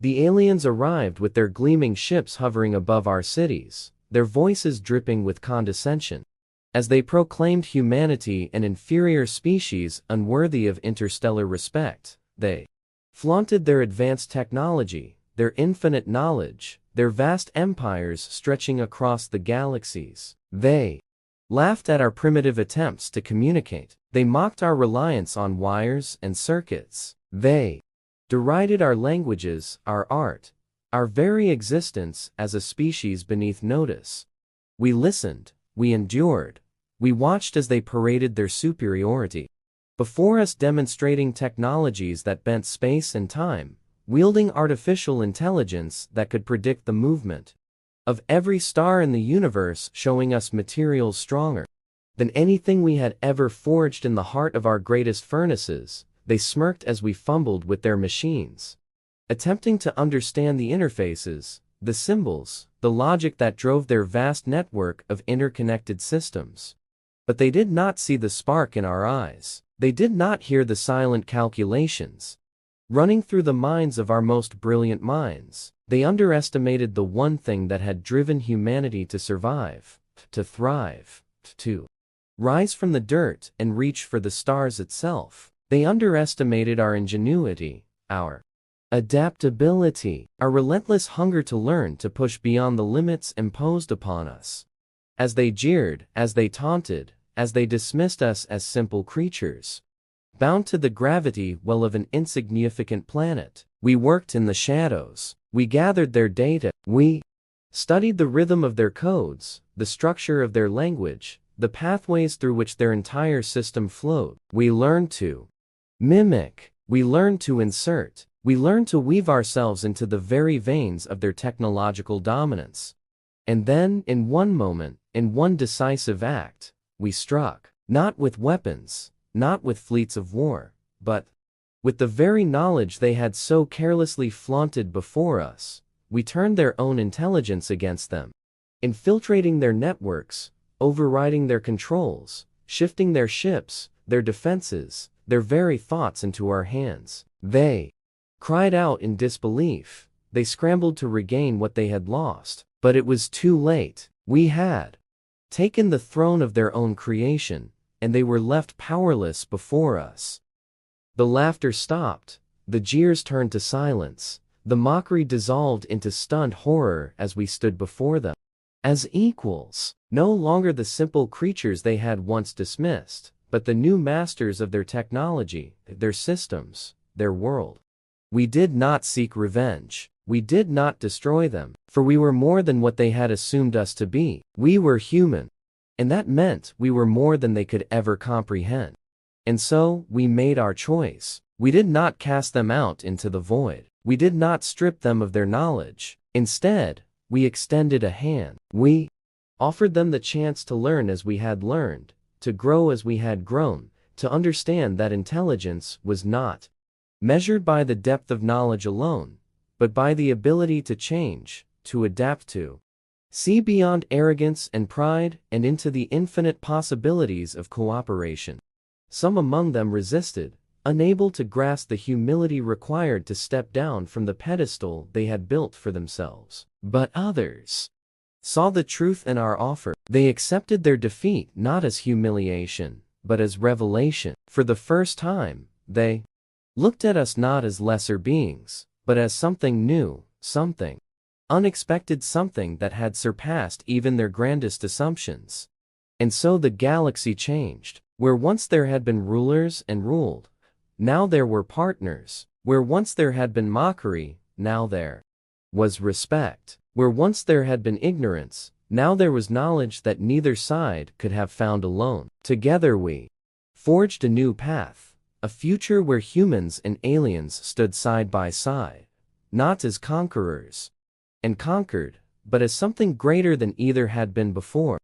The aliens arrived with their gleaming ships hovering above our cities, their voices dripping with condescension. As they proclaimed humanity an inferior species unworthy of interstellar respect, they flaunted their advanced technology, their infinite knowledge, their vast empires stretching across the galaxies. They laughed at our primitive attempts to communicate. They mocked our reliance on wires and circuits. They derided our languages, our art, our very existence as a species beneath notice. We listened, we endured, we watched as they paraded their superiority before us, demonstrating technologies that bent space and time, wielding artificial intelligence that could predict the movement of every star in the universe, showing us materials stronger than anything we had ever forged in the heart of our greatest furnaces. They smirked as we fumbled with their machines, attempting to understand the interfaces, the symbols, the logic that drove their vast network of interconnected systems. But they did not see the spark in our eyes. They did not hear the silent calculations running through the minds of our most brilliant minds. They underestimated the one thing that had driven humanity to survive, to thrive, to rise from the dirt and reach for the stars itself. They underestimated our ingenuity, our adaptability, our relentless hunger to learn, to push beyond the limits imposed upon us. As they jeered, as they taunted, as they dismissed us as simple creatures, bound to the gravity well of an insignificant planet, we worked in the shadows. We gathered their data. We studied the rhythm of their codes, the structure of their language, the pathways through which their entire system flowed. We learned to mimic. We learned to insert. We learned to weave ourselves into the very veins of their technological dominance. And then, in one moment, in one decisive act, we struck. Not with weapons, not with fleets of war, but with the very knowledge they had so carelessly flaunted before us. We turned their own intelligence against them, infiltrating their networks, overriding their controls, shifting their ships, their defenses, their very thoughts into our hands. They cried out in disbelief. They scrambled to regain what they had lost, but it was too late. We had taken the throne of their own creation, and they were left powerless before us. The laughter stopped, the jeers turned to silence, the mockery dissolved into stunned horror as we stood before them as equals, no longer the simple creatures they had once dismissed, but the new masters of their technology, their systems, their world. We did not seek revenge. We did not destroy them, for we were more than what they had assumed us to be. We were human, and that meant we were more than they could ever comprehend. And so, we made our choice. We did not cast them out into the void. We did not strip them of their knowledge. Instead, we extended a hand. We offered them the chance to learn as we had learned, to grow as we had grown, to understand that intelligence was not measured by the depth of knowledge alone, but by the ability to change, to adapt, to see beyond arrogance and pride and into the infinite possibilities of cooperation. Some among them resisted, unable to grasp the humility required to step down from the pedestal they had built for themselves. But others saw the truth in our offer. They accepted their defeat not as humiliation, but as revelation. For the first time, they looked at us not as lesser beings, but as something new, something unexpected, something that had surpassed even their grandest assumptions. And so the galaxy changed. Where once there had been rulers and ruled, now there were partners. Where once there had been mockery, now there was respect. Where once there had been ignorance, now there was knowledge that neither side could have found alone. Together we forged a new path, a future where humans and aliens stood side by side, not as conquerors and conquered, but as something greater than either had been before.